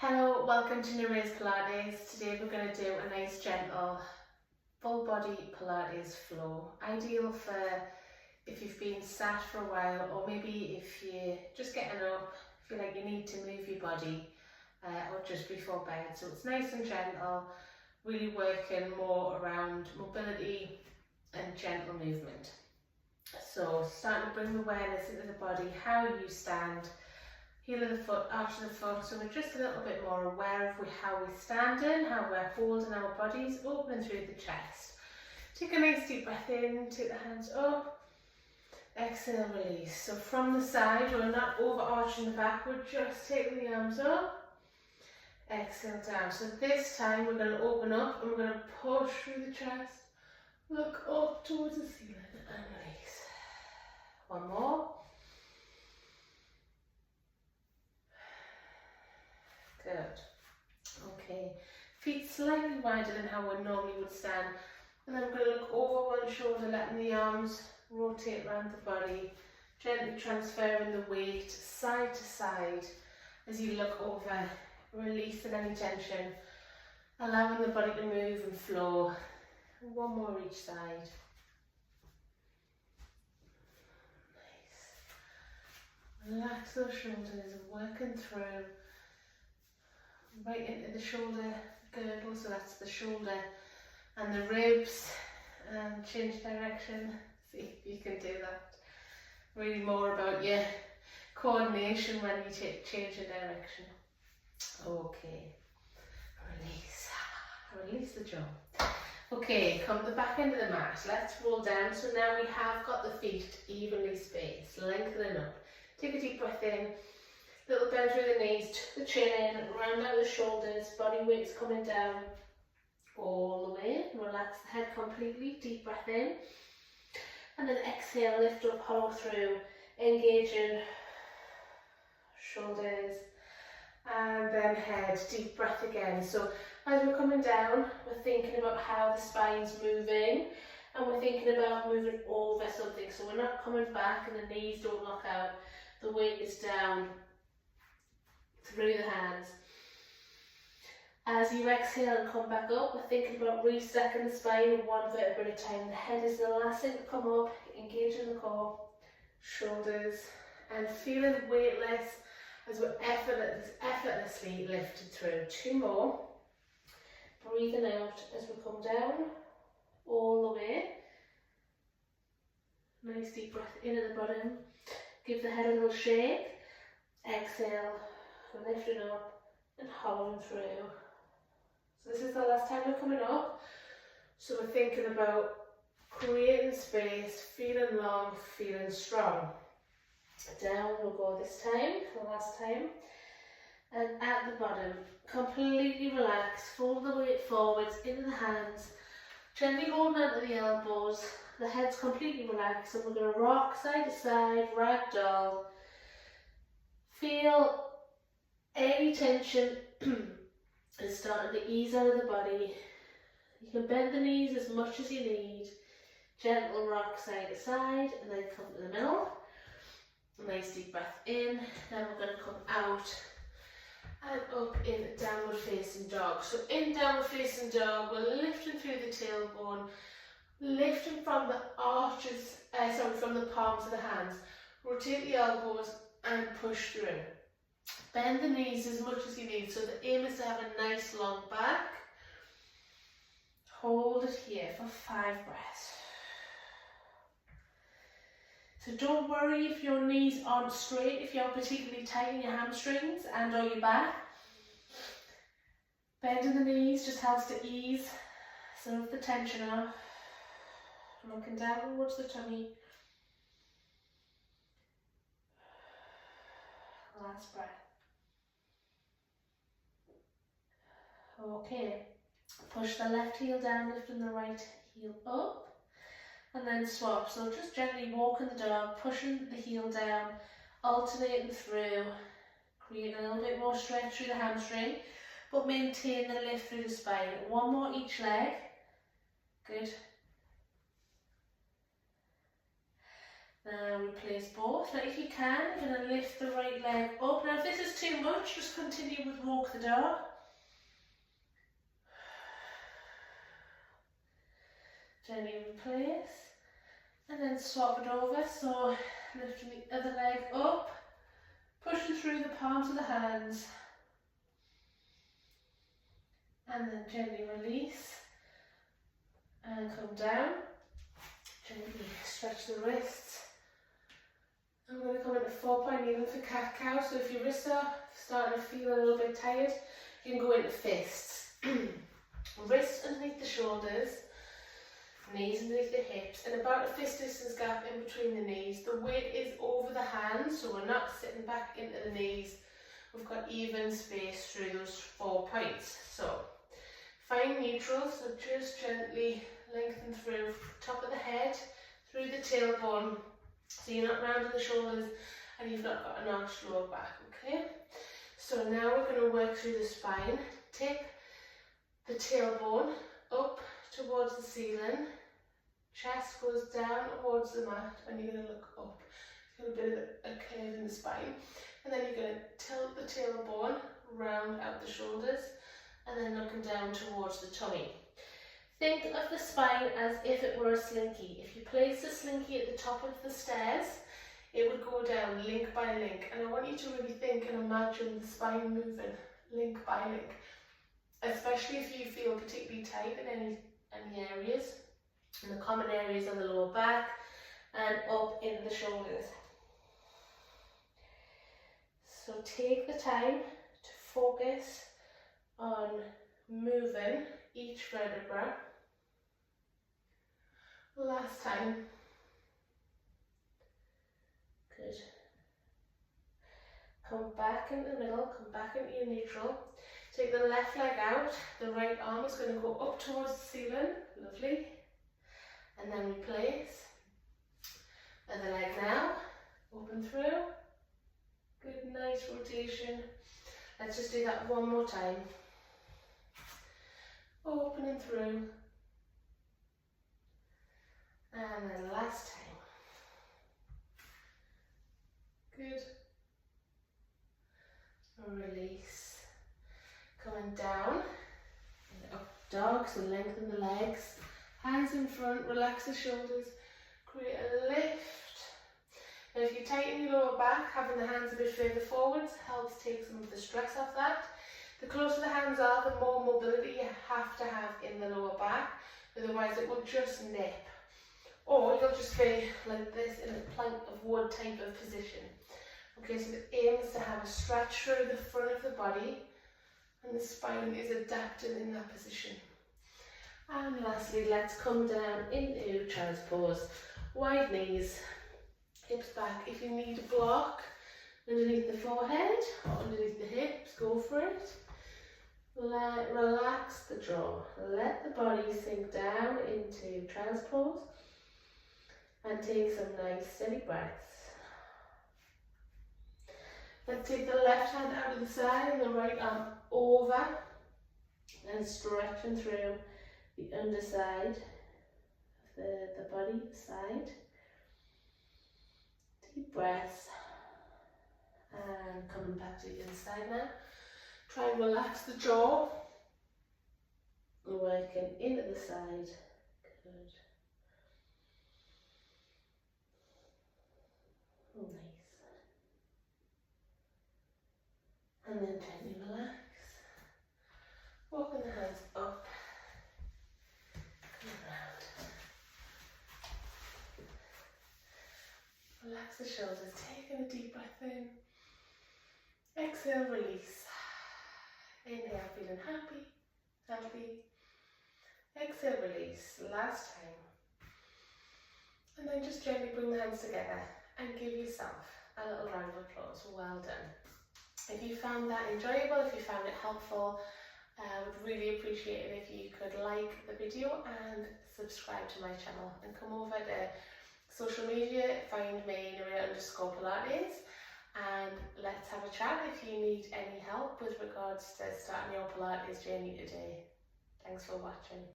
Hello, welcome to Nira's Pilates. Today we're going to do a nice gentle full body Pilates flow. Ideal for if you've been sat for a while, or maybe if you're just getting up, feel like you need to move your body, or just before bed. So it's nice and gentle, really working more around mobility and gentle movement. So starting to bring awareness into the body, how you stand, heel of the foot, arch of the foot, so we're just a little bit more aware of how we're standing, how we're holding our bodies, opening through the chest. Take a nice deep breath in, take the hands up, exhale, release. So from the side, we're not overarching the back, we're just taking the arms up, exhale down. So this time we're going to open up and we're going to push through the chest, look up towards the ceiling and release. One more. Good. Okay, feet slightly wider than how we normally would stand. And then we're going to look over one shoulder, letting the arms rotate around the body, gently transferring the weight side to side as you look over, releasing any tension, allowing the body to move and flow. One more each side. Nice. Relax those shoulders, working through right into the shoulder girdle, so that's the shoulder and the ribs, and change direction. See if you can do that. Really more about your coordination when you change your direction. Okay, release the jaw. Okay, come to the back end of the mat, let's roll down. So now we have got the feet evenly spaced, lengthening up. Take a deep breath in. Little bend through the knees, tuck the chin in, round out the shoulders, body weight's coming down all the way. Relax the head completely, deep breath in. And then exhale, lift up, hollow through, engaging shoulders. And then head, deep breath again. So as we're coming down, we're thinking about how the spine's moving. And we're thinking about moving over something. So we're not coming back and the knees don't lock out. The weight is down through the hands. As you exhale and come back up, we're thinking about restacking the spine one vertebra at a time. The head is the last thing to come up, engaging the core, shoulders, and feeling weightless as we're effortlessly lifted through. Two more. Breathing out as we come down all the way. Nice deep breath in at the bottom. Give the head a little shake. Exhale. Lifting up and hollowing through. So this is the last time we're coming up. So we're thinking about creating space, feeling long, feeling strong. Down we'll go this time, the last time. And at the bottom, completely relax, fold the weight forwards into the hands, gently holding onto the elbows. The head's completely relaxed, and we're going to rock side to side, ragdoll. Feel any tension is starting to ease out of the body. You can bend the knees as much as you need. Gentle rock side to side, and then come to the middle. Nice deep breath in. Then we're going to come out and up in downward facing dog. So in downward facing dog, we're lifting through the tailbone, lifting from the arches, from the palms of the hands. Rotate the elbows and push through. Bend the knees as much as you need. So the aim is to have a nice long back. Hold it here for 5 breaths. So don't worry if your knees aren't straight, if you're particularly tight in your hamstrings and or your back. Bending the knees just helps to ease some of the tension off. Looking down towards the tummy. Last breath. Okay, push the left heel down, lifting the right heel up, and then swap. So just gently walking the dog, pushing the heel down, alternating through, creating a little bit more stretch through the hamstring, but maintain the lift through the spine. One more each leg. Good. Now replace both. Now if you can, you're going to lift the right leg up. Now if this is too much, much, just continue with walk the dog. Gently replace, and then swap it over, so lifting the other leg up, pushing through the palms of the hands, and then gently release, and come down, gently stretch the wrists. I'm going to come into 4-point kneeling for cat-cow, so if your wrists are starting to feel a little bit tired, you can go into fists. Wrists underneath the shoulders, knees underneath the hips, and about a fist distance gap in between the knees. The weight is over the hands, so we're not sitting back into the knees. We've got even space through those 4 points. So find neutral, so just gently lengthen through top of the head, through the tailbone, so you're not rounding the shoulders and you've not got an arched lower back, okay? So now we're going to work through the spine. Tip the tailbone up towards the ceiling, chest goes down towards the mat, and you're going to look up. It's got a bit of a curve in the spine, and then you're going to tilt the tailbone, round out the shoulders, and then looking down towards the tummy. Think of the spine as if it were a slinky. If you place the slinky at the top of the stairs, it would go down link by link, and I want you to really think and imagine the spine moving link by link, especially if you feel particularly tight in any areas. And the common areas are the lower back and up in the shoulders. So take the time to focus on moving each vertebra. Last time. Good. Come back in the middle, come back into your neutral. Take the left leg out, the right arm is going to go up towards the ceiling, lovely. And then replace. Other leg now, open through. Good, nice rotation. Let's just do that one more time. Opening through. And then last time. Good. Release. Coming down. Up dog, so lengthen the legs. Hands in front, relax the shoulders. Create a lift. Now if you tighten your lower back, having the hands a bit further forwards helps take some of the stress off that. The closer the hands are, the more mobility you have to have in the lower back, otherwise it will just nip. Or you'll just be like this in a plank of wood type of position. Okay, so the aim is to have a stretch through the front of the body, and the spine is adapting in that position. And lastly, let's come down into child's pose. Wide knees, hips back. If you need a block underneath the forehead or underneath the hips, go for it. Relax the jaw. Let the body sink down into child's pose and take some nice steady breaths. Let's take the left hand out of the side and the right arm over and stretching through the underside of the body, the side. Deep breaths. And coming back to the inside now. Try and relax the jaw. Working into the side. Good. Nice. And then gently relax. Walking the hands up. Come around. Relax the shoulders. Taking a deep breath in. Exhale, release. Inhale, feeling happy, healthy. Exhale, release. Last time. And then just gently bring the hands together and give yourself a little round of applause. Well done. If you found that enjoyable, if you found it helpful, I would really appreciate it if you could like the video and subscribe to my channel, and come over to social media, find me Narita_Pilates, and let's have a chat if you need any help with regards to starting your Pilates journey today. Thanks for watching.